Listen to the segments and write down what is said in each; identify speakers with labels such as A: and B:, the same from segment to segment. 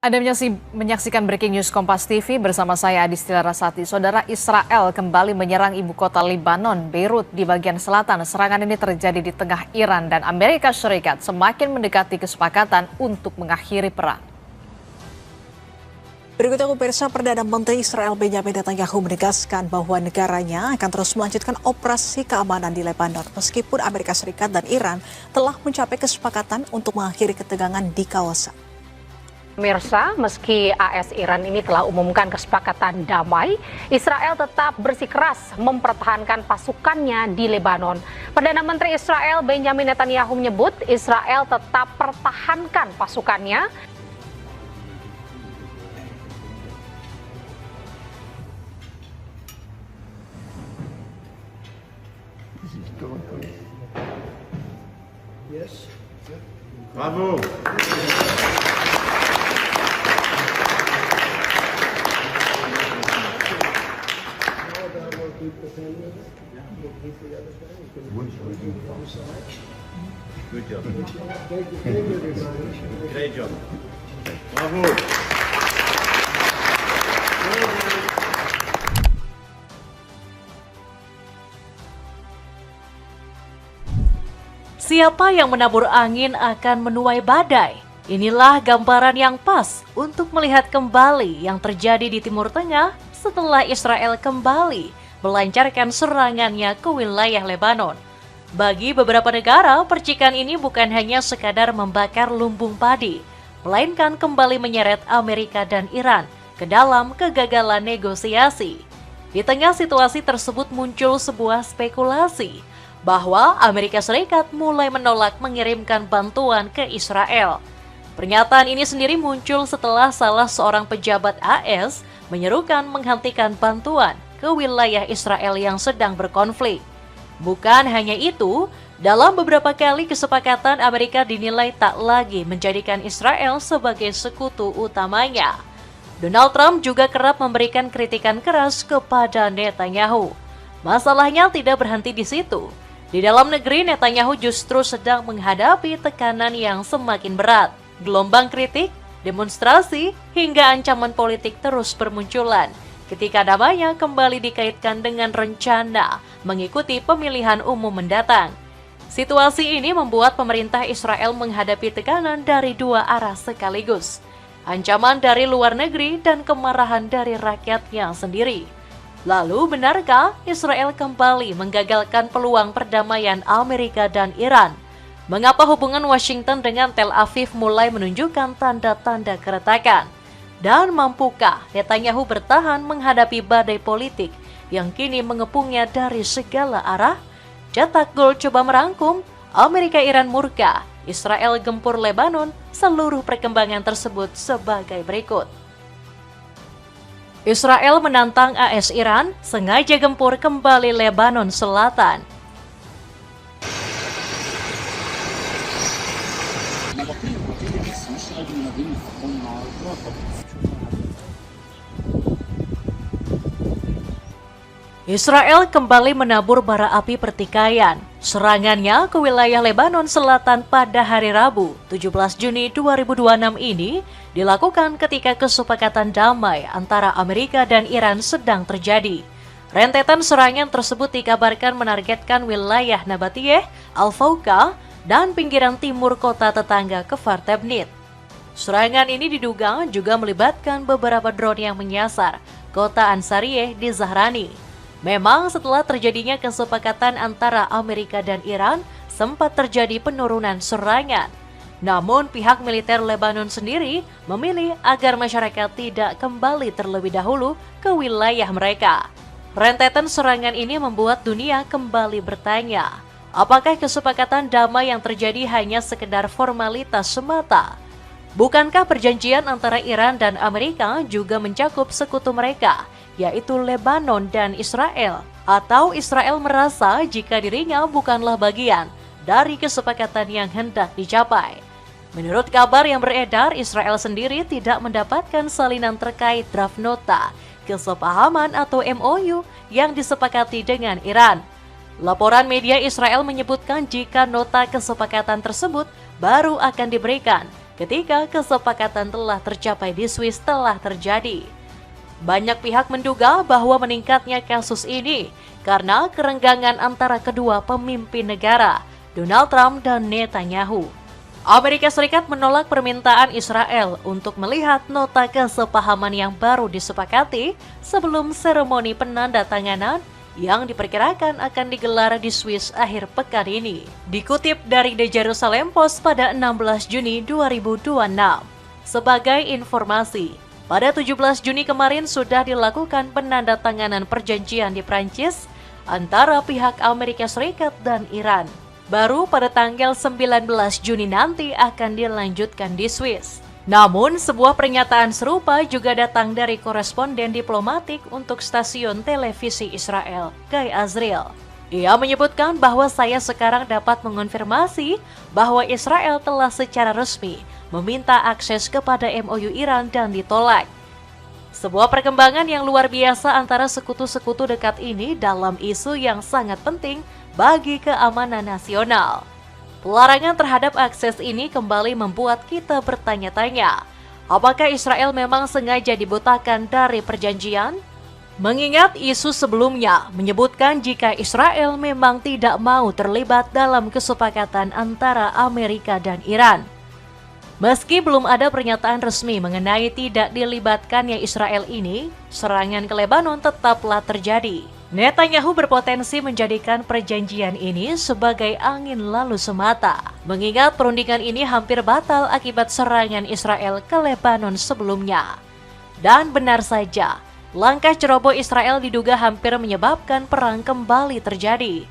A: Anda menyaksikan Breaking News Kompas TV bersama saya Adistila Rasati. Saudara, Israel kembali menyerang ibu kota Lebanon, Beirut di bagian selatan. Serangan ini terjadi di tengah Iran dan Amerika Serikat semakin mendekati kesepakatan untuk mengakhiri perang.
B: Berikutnya pemirsa, Perdana Menteri Israel Benjamin Netanyahu menegaskan bahwa negaranya akan terus melanjutkan operasi keamanan di Lebanon meskipun Amerika Serikat dan Iran telah mencapai kesepakatan untuk mengakhiri ketegangan di kawasan.
C: Pemirsa, meski AS Iran ini telah umumkan kesepakatan damai, Israel tetap bersikeras mempertahankan pasukannya di Lebanon. Perdana Menteri Israel Benjamin Netanyahu menyebut Israel tetap pertahankan pasukannya.
D: Bravo. Good job. Great job. Bravo.
E: Siapa yang menabur angin akan menuai badai. Inilah gambaran yang pas untuk melihat kembali yang terjadi di Timur Tengah setelah Israel kembali melancarkan serangannya ke wilayah Lebanon. Bagi beberapa negara, percikan ini bukan hanya sekadar membakar lumbung padi, melainkan kembali menyeret Amerika dan Iran ke dalam kegagalan negosiasi. Di tengah situasi tersebut muncul sebuah spekulasi bahwa Amerika Serikat mulai menolak mengirimkan bantuan ke Israel. Pernyataan ini sendiri muncul setelah salah seorang pejabat AS menyerukan menghentikan bantuan ke wilayah Israel yang sedang berkonflik. Bukan hanya itu, dalam beberapa kali kesepakatan Amerika dinilai tak lagi menjadikan Israel sebagai sekutu utamanya. Donald Trump juga kerap memberikan kritikan keras kepada Netanyahu. Masalahnya tidak berhenti di situ. Di dalam negeri, Netanyahu justru sedang menghadapi tekanan yang semakin berat. Gelombang kritik, demonstrasi, hingga ancaman politik terus bermunculan ketika namanya kembali dikaitkan dengan rencana mengikuti pemilihan umum mendatang. Situasi ini membuat pemerintah Israel menghadapi tekanan dari dua arah sekaligus. Ancaman dari luar negeri dan kemarahan dari rakyatnya sendiri. Lalu, benarkah Israel kembali menggagalkan peluang perdamaian Amerika dan Iran? Mengapa hubungan Washington dengan Tel Aviv mulai menunjukkan tanda-tanda keretakan? Dan mampukah Netanyahu bertahan menghadapi badai politik yang kini mengepungnya dari segala arah? Cetak Gol coba merangkum, Amerika-Iran murka, Israel gempur Lebanon, seluruh perkembangan tersebut sebagai berikut. Israel menantang AS Iran sengaja gempur kembali Lebanon Selatan. Israel kembali menabur bara api pertikaian. Serangannya ke wilayah Lebanon Selatan pada hari Rabu, 17 Juni 2026 ini dilakukan ketika kesepakatan damai antara Amerika dan Iran sedang terjadi. Rentetan serangan tersebut dikabarkan menargetkan wilayah Nabatiyeh, Al-Fauqa, dan pinggiran timur kota tetangga Kfar Tebnit. Serangan ini diduga juga melibatkan beberapa drone yang menyasar kota Ansariyeh di Zahrani. Memang setelah terjadinya kesepakatan antara Amerika dan Iran, sempat terjadi penurunan serangan. Namun pihak militer Lebanon sendiri memilih agar masyarakat tidak kembali terlebih dahulu ke wilayah mereka. Rentetan serangan ini membuat dunia kembali bertanya, apakah kesepakatan damai yang terjadi hanya sekedar formalitas semata? Bukankah perjanjian antara Iran dan Amerika juga mencakup sekutu mereka, yaitu Lebanon dan Israel? Atau Israel merasa jika dirinya bukanlah bagian dari kesepakatan yang hendak dicapai? Menurut kabar yang beredar, Israel sendiri tidak mendapatkan salinan terkait draft nota kesepahaman atau MOU yang disepakati dengan Iran. Laporan media Israel menyebutkan jika nota kesepakatan tersebut baru akan diberikan ketika kesepakatan telah tercapai di Swiss telah terjadi. Banyak pihak menduga bahwa meningkatnya kasus ini karena kerenggangan antara kedua pemimpin negara, Donald Trump dan Netanyahu. Amerika Serikat menolak permintaan Israel untuk melihat nota kesepahaman yang baru disepakati sebelum seremoni penandatanganan yang diperkirakan akan digelar di Swiss akhir pekan ini. Dikutip dari The Jerusalem Post pada 16 Juni 2026. Sebagai informasi, pada 17 Juni kemarin sudah dilakukan penandatanganan perjanjian di Prancis antara pihak Amerika Serikat dan Iran. Baru pada tanggal 19 Juni nanti akan dilanjutkan di Swiss. Namun, sebuah pernyataan serupa juga datang dari koresponden diplomatik untuk stasiun televisi Israel, Guy Azriel. Ia menyebutkan bahwa saya sekarang dapat mengonfirmasi bahwa Israel telah secara resmi meminta akses kepada MOU Iran dan ditolak. Sebuah perkembangan yang luar biasa antara sekutu-sekutu dekat ini dalam isu yang sangat penting bagi keamanan nasional. Pelarangan terhadap akses ini kembali membuat kita bertanya-tanya, apakah Israel memang sengaja dibutakan dari perjanjian? Mengingat isu sebelumnya menyebutkan jika Israel memang tidak mau terlibat dalam kesepakatan antara Amerika dan Iran. Meski belum ada pernyataan resmi mengenai tidak dilibatkannya Israel ini, serangan ke Lebanon tetaplah terjadi. Netanyahu berpotensi menjadikan perjanjian ini sebagai angin lalu semata, mengingat perundingan ini hampir batal akibat serangan Israel ke Lebanon sebelumnya. Dan benar saja, langkah ceroboh Israel diduga hampir menyebabkan perang kembali terjadi.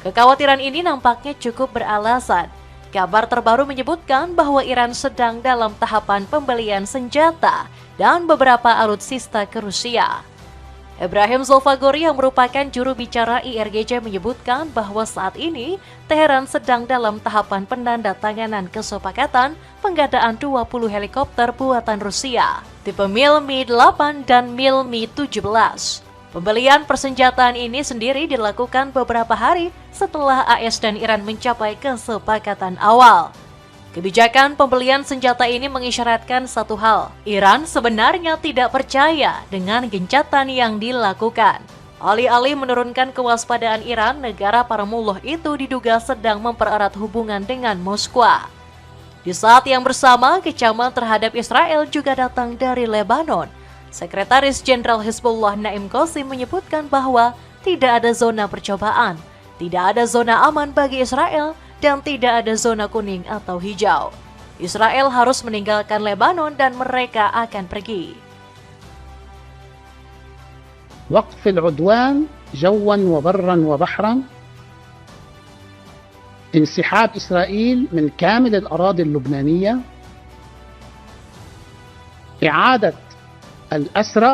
E: Kekhawatiran ini nampaknya cukup beralasan. Kabar terbaru menyebutkan bahwa Iran sedang dalam tahapan pembelian senjata dan beberapa alutsista ke Rusia. Ibrahim Zolfagori yang merupakan juru bicara IRGC menyebutkan bahwa saat ini Teheran sedang dalam tahapan penandatanganan kesepakatan pengadaan 20 helikopter buatan Rusia, tipe Mil Mi-8 dan Mil Mi-17. Pembelian persenjataan ini sendiri dilakukan beberapa hari setelah AS dan Iran mencapai kesepakatan awal. Kebijakan pembelian senjata ini mengisyaratkan satu hal, Iran sebenarnya tidak percaya dengan gencatan yang dilakukan. Alih-alih menurunkan kewaspadaan Iran, negara Paramullah itu diduga sedang mempererat hubungan dengan Moskwa. Di saat yang bersama, kecaman terhadap Israel juga datang dari Lebanon. Sekretaris Jenderal Hizbullah Naim Qasim menyebutkan bahwa tidak ada zona percobaan, tidak ada zona aman bagi Israel, dan tidak ada zona kuning atau hijau. Israel harus meninggalkan Lebanon dan mereka akan pergi.
F: وقف العدوان جوا وبرا وبحرا، انسحاب إسرائيل من كامل الأراضي اللبنانية، إعادة الأسرى،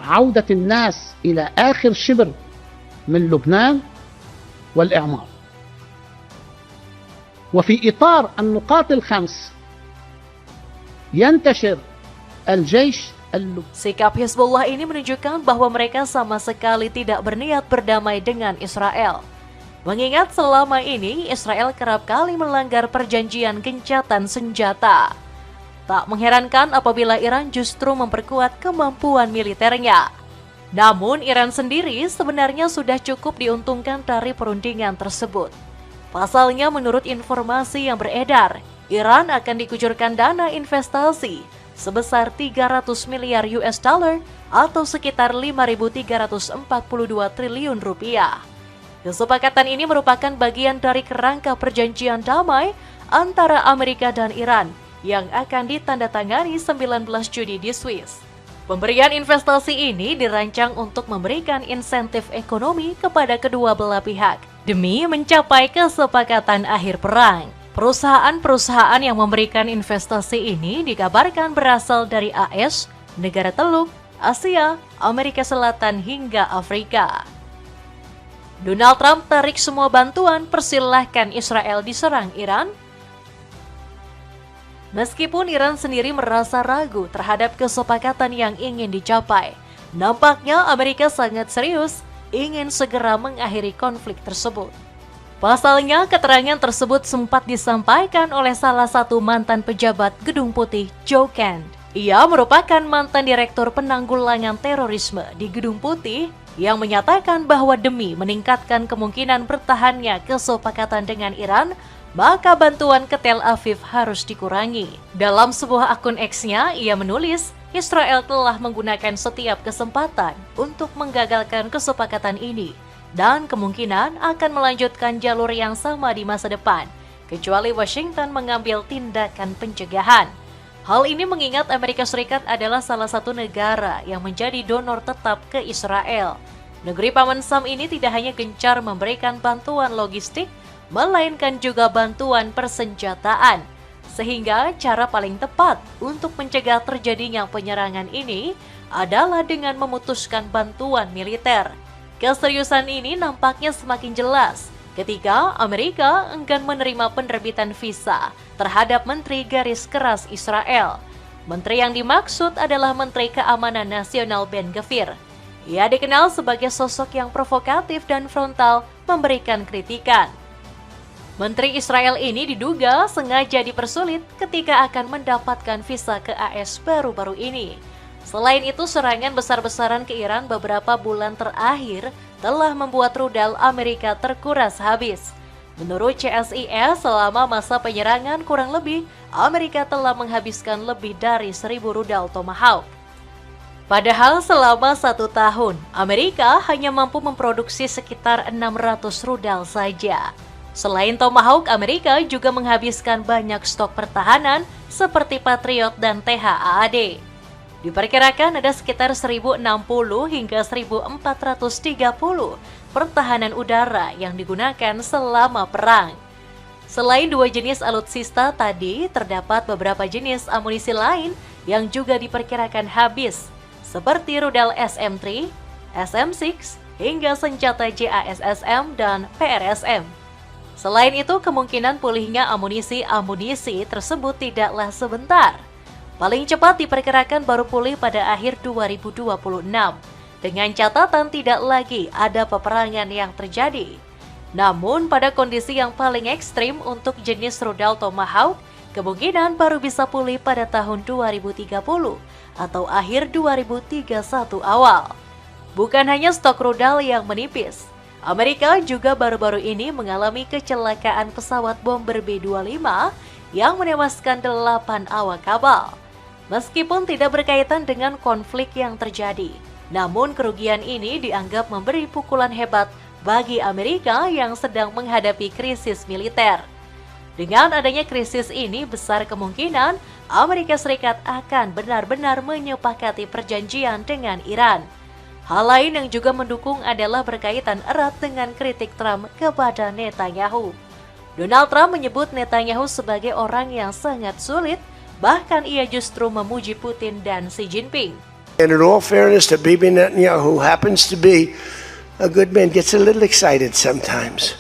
F: عودة الناس إلى آخر شبر من لبنان، والإعمار. وفي إطار النقاط الخمس ينتشر الجيش اللبناني.
E: Sikap Hizbullah ini menunjukkan bahwa mereka sama sekali tidak berniat berdamai dengan Israel. Mengingat selama ini Israel kerap kali melanggar perjanjian gencatan senjata. Tak mengherankan apabila Iran justru memperkuat kemampuan militernya. Namun Iran sendiri sebenarnya sudah cukup diuntungkan dari perundingan tersebut. Pasalnya menurut informasi yang beredar, Iran akan dikucurkan dana investasi sebesar 300 miliar US dollar atau sekitar 5.342 triliun rupiah. Kesepakatan ini merupakan bagian dari kerangka perjanjian damai antara Amerika dan Iran yang akan ditandatangani 19 Juni di Swiss. Pemberian investasi ini dirancang untuk memberikan insentif ekonomi kepada kedua belah pihak demi mencapai kesepakatan akhir perang. Perusahaan-perusahaan yang memberikan investasi ini dikabarkan berasal dari AS, negara Teluk, Asia, Amerika Selatan hingga Afrika. Donald Trump tarik semua bantuan, persilahkan Israel diserang Iran. Meskipun Iran sendiri merasa ragu terhadap kesepakatan yang ingin dicapai, nampaknya Amerika sangat serius ingin segera mengakhiri konflik tersebut. Pasalnya, keterangan tersebut sempat disampaikan oleh salah satu mantan pejabat Gedung Putih, Joe Kent. Ia merupakan mantan direktur penanggulangan terorisme di Gedung Putih yang menyatakan bahwa demi meningkatkan kemungkinan bertahannya kesepakatan dengan Iran, maka bantuan ke Tel Aviv harus dikurangi. Dalam sebuah akun X-nya, ia menulis, Israel telah menggunakan setiap kesempatan untuk menggagalkan kesepakatan ini dan kemungkinan akan melanjutkan jalur yang sama di masa depan, kecuali Washington mengambil tindakan pencegahan. Hal ini mengingat Amerika Serikat adalah salah satu negara yang menjadi donor tetap ke Israel. Negeri Paman Sam ini tidak hanya gencar memberikan bantuan logistik, melainkan juga bantuan persenjataan. Sehingga cara paling tepat untuk mencegah terjadinya penyerangan ini adalah dengan memutuskan bantuan militer. Keseriusan ini nampaknya semakin jelas ketika Amerika enggan menerima penerbitan visa terhadap Menteri Garis Keras Israel. Menteri yang dimaksud adalah Menteri Keamanan Nasional Ben Gvir. Ia dikenal sebagai sosok yang provokatif dan frontal memberikan kritikan. Menteri Israel ini diduga sengaja dipersulit ketika akan mendapatkan visa ke AS baru-baru ini. Selain itu, serangan besar-besaran ke Iran beberapa bulan terakhir telah membuat rudal Amerika terkuras habis. Menurut CSIS, selama masa penyerangan kurang lebih, Amerika telah menghabiskan lebih dari 1.000 rudal Tomahawk. Padahal selama 1 tahun, Amerika hanya mampu memproduksi sekitar 600 rudal saja. Selain Tomahawk, Amerika juga menghabiskan banyak stok pertahanan seperti Patriot dan THAAD. Diperkirakan ada sekitar 1.060 hingga 1.430 pertahanan udara yang digunakan selama perang. Selain 2 jenis alutsista tadi, terdapat beberapa jenis amunisi lain yang juga diperkirakan habis, seperti rudal SM-3, SM-6, hingga senjata JASSM dan PRSM. Selain itu, kemungkinan pulihnya amunisi tersebut tidaklah sebentar. Paling cepat diperkirakan baru pulih pada akhir 2026, dengan catatan tidak lagi ada peperangan yang terjadi. Namun pada kondisi yang paling ekstrim untuk jenis rudal Tomahawk, kemungkinan baru bisa pulih pada tahun 2030 atau akhir 2031 awal. Bukan hanya stok rudal yang menipis, Amerika juga baru-baru ini mengalami kecelakaan pesawat bomber B-25 yang menewaskan 8 awak kapal. Meskipun tidak berkaitan dengan konflik yang terjadi, namun kerugian ini dianggap memberi pukulan hebat bagi Amerika yang sedang menghadapi krisis militer. Dengan adanya krisis ini, besar kemungkinan Amerika Serikat akan benar-benar menyepakati perjanjian dengan Iran. Hal lain yang juga mendukung adalah berkaitan erat dengan kritik Trump kepada Netanyahu. Donald Trump menyebut Netanyahu sebagai orang yang sangat sulit, bahkan ia justru memuji Putin dan Xi Jinping.
G: And in all fairness to Bibi Netanyahu, who happens to be a good man, gets a little excited sometimes.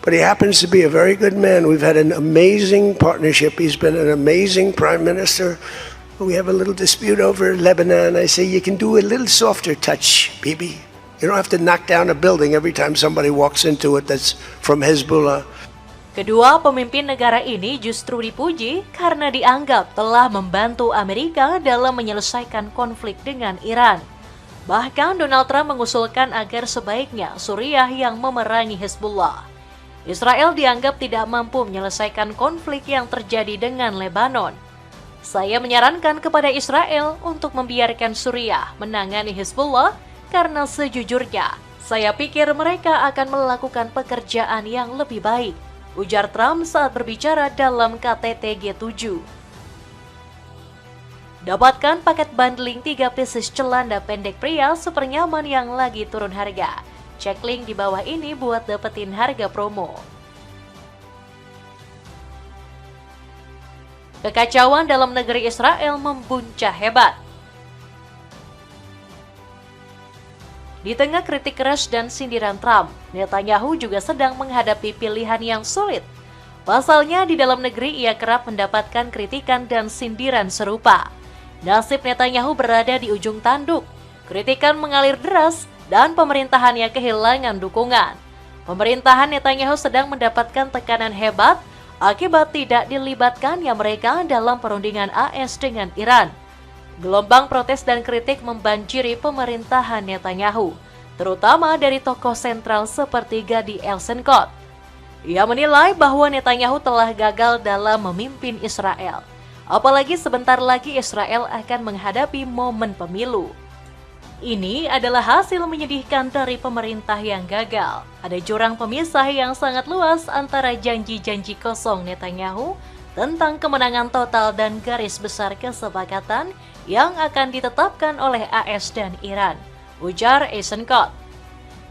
G: But he happens to be a very good man. We've had an amazing partnership. He's been an amazing prime minister. We have a little dispute over Lebanon. I say, you can do a little softer touch, Bibi. You don't have to knock down a building every time somebody walks into it that's from Hezbollah.
E: Kedua pemimpin negara ini justru dipuji karena dianggap telah membantu Amerika dalam menyelesaikan konflik dengan Iran. Bahkan Donald Trump mengusulkan agar sebaiknya Suriah yang memerangi Hezbollah. Israel dianggap tidak mampu menyelesaikan konflik yang terjadi dengan Lebanon. Saya menyarankan kepada Israel untuk membiarkan Suriah menangani Hezbollah karena sejujurnya, saya pikir mereka akan melakukan pekerjaan yang lebih baik, ujar Trump saat berbicara dalam KTT G7. Dapatkan paket bundling 3 pieces celana pendek pria super nyaman yang lagi turun harga. Cek link di bawah ini buat dapetin harga promo. Kekacauan dalam negeri Israel membuncah hebat. Di tengah kritik keras dan sindiran Trump, Netanyahu juga sedang menghadapi pilihan yang sulit. Pasalnya di dalam negeri ia kerap mendapatkan kritikan dan sindiran serupa. Nasib Netanyahu berada di ujung tanduk. Kritikan mengalir deras dan pemerintahannya kehilangan dukungan. Pemerintahan Netanyahu sedang mendapatkan tekanan hebat akibat tidak dilibatkannya mereka dalam perundingan AS dengan Iran. Gelombang protes dan kritik membanjiri pemerintahan Netanyahu, terutama dari tokoh sentral seperti Gadi Eisenkot. Ia menilai bahwa Netanyahu telah gagal dalam memimpin Israel. Apalagi sebentar lagi Israel akan menghadapi momen pemilu. Ini adalah hasil menyedihkan dari pemerintah yang gagal. Ada jurang pemisah yang sangat luas antara janji-janji kosong Netanyahu tentang kemenangan total dan garis besar kesepakatan yang akan ditetapkan oleh AS dan Iran, ujar Eisenkot.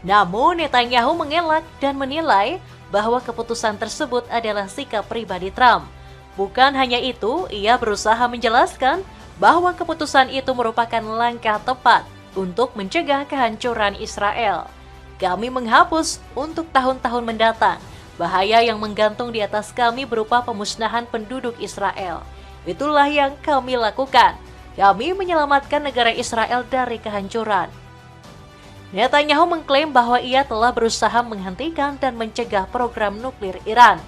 E: Namun Netanyahu mengelak dan menilai bahwa keputusan tersebut adalah sikap pribadi Trump. Bukan hanya itu, ia berusaha menjelaskan bahwa keputusan itu merupakan langkah tepat untuk mencegah kehancuran Israel. Kami menghapus untuk tahun-tahun mendatang bahaya yang menggantung di atas kami berupa pemusnahan penduduk Israel. Itulah yang kami lakukan. Kami menyelamatkan negara Israel dari kehancuran. Netanyahu mengklaim bahwa ia telah berusaha menghentikan dan mencegah program nuklir Iran.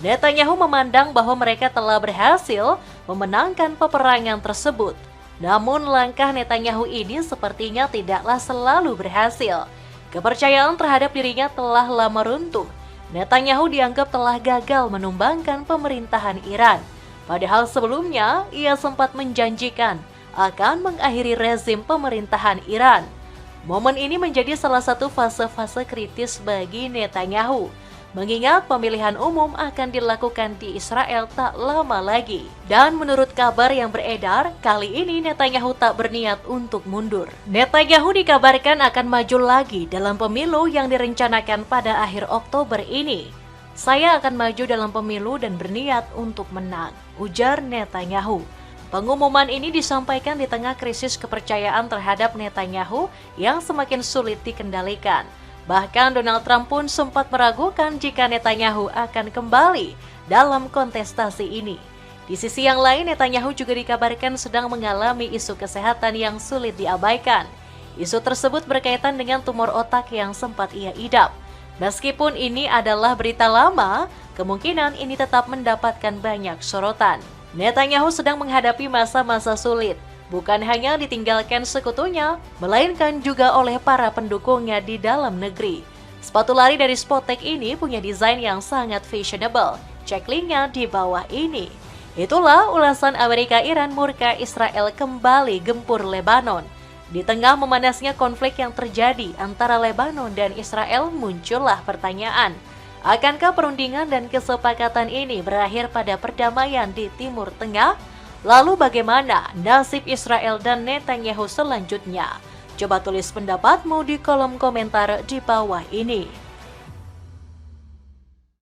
E: Netanyahu memandang bahwa mereka telah berhasil memenangkan peperangan tersebut. Namun langkah Netanyahu ini sepertinya tidaklah selalu berhasil. Kepercayaan terhadap dirinya telah lama runtuh. Netanyahu dianggap telah gagal menumbangkan pemerintahan Iran. Padahal sebelumnya ia sempat menjanjikan akan mengakhiri rezim pemerintahan Iran. Momen ini menjadi salah satu fase-fase kritis bagi Netanyahu, mengingat pemilihan umum akan dilakukan di Israel tak lama lagi. Dan menurut kabar yang beredar, kali ini Netanyahu tak berniat untuk mundur. Netanyahu dikabarkan akan maju lagi dalam pemilu yang direncanakan pada akhir Oktober ini. Saya akan maju dalam pemilu dan berniat untuk menang, ujar Netanyahu. Pengumuman ini disampaikan di tengah krisis kepercayaan terhadap Netanyahu yang semakin sulit dikendalikan. Bahkan Donald Trump pun sempat meragukan jika Netanyahu akan kembali dalam kontestasi ini. Di sisi yang lain, Netanyahu juga dikabarkan sedang mengalami isu kesehatan yang sulit diabaikan. Isu tersebut berkaitan dengan tumor otak yang sempat ia idap. Meskipun ini adalah berita lama, kemungkinan ini tetap mendapatkan banyak sorotan. Netanyahu sedang menghadapi masa-masa sulit, bukan hanya ditinggalkan sekutunya, melainkan juga oleh para pendukungnya di dalam negeri. Sepatu lari dari Spotek ini punya desain yang sangat fashionable. Cek linknya di bawah ini. Itulah ulasan Amerika-Iran murka Israel kembali gempur Lebanon. Di tengah memanasnya konflik yang terjadi antara Lebanon dan Israel, muncullah pertanyaan. Akankah perundingan dan kesepakatan ini berakhir pada perdamaian di Timur Tengah? Lalu bagaimana nasib Israel dan Netanyahu selanjutnya? Coba tulis pendapatmu di kolom komentar di bawah ini.